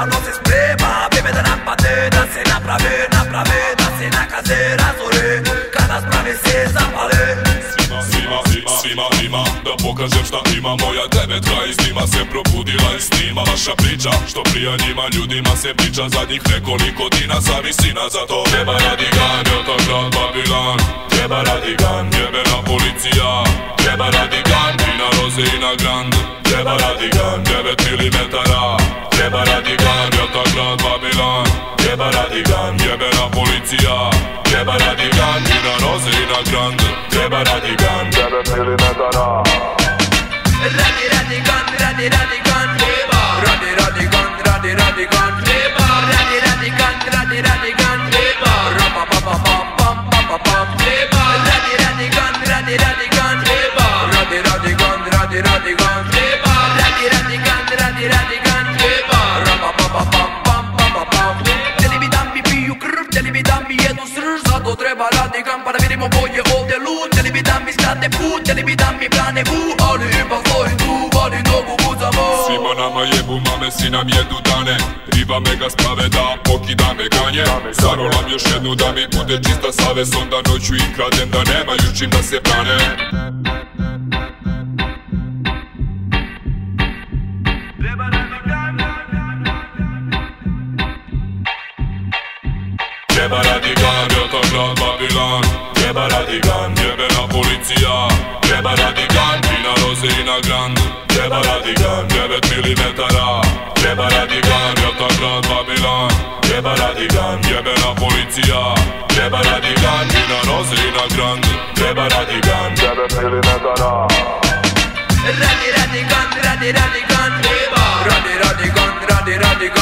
a noc se sprema, bebe da na patena, se na praveda, se na kaze razore, kada sprave se zapale. Svima, da pokažem šta ima. Moja devetka iz njima se probudila i snima. Vaša priča, što prija njima ljudima se priča. Zadnjih nekoliko dina sa visina. Zato treba radigan, jel to grad Babilan. Treba radigan, jebena policija. Treba radigan, i na roze i na grand. Treba radigan, 9 milimetara. Treba radigan, jel to grad Babilan. Treba radigan, jebena policija. Treba radigan, i na roze i na grand. Treba radigan, 9 milimetara. Radigan, radigan, radigan, radigan, radigan, rapapapapam, radigan, rapapapapam. Telebidam mi piju krv, telebidam mi jedu srž, zato treba radigan pa da vidimo boje ovdje lud. Telebidam mi skrate put, telebidam mi brane vu, ali ipak stoji tu, vali nogu buzamo. Svima nama jebu mame, svi nam jedu dane. Riba me ga sprave da pokida me ganje. Zarolam još jednu da mi bude čista savest, onda noću i kradem da nemaju čim da se brane. Treba radigan, jel to grad Babilan. Treba radigan, jebena policija. Treba radigan, i na roze i na grand. Treba radigan, 9 milimetara. Treba radigan, jel to grad Babilan. Treba radigan, jebena policija. Treba radigan, i na roze i na grand. Treba radigan, 9 milimetara. Radigan, radigan, radigan,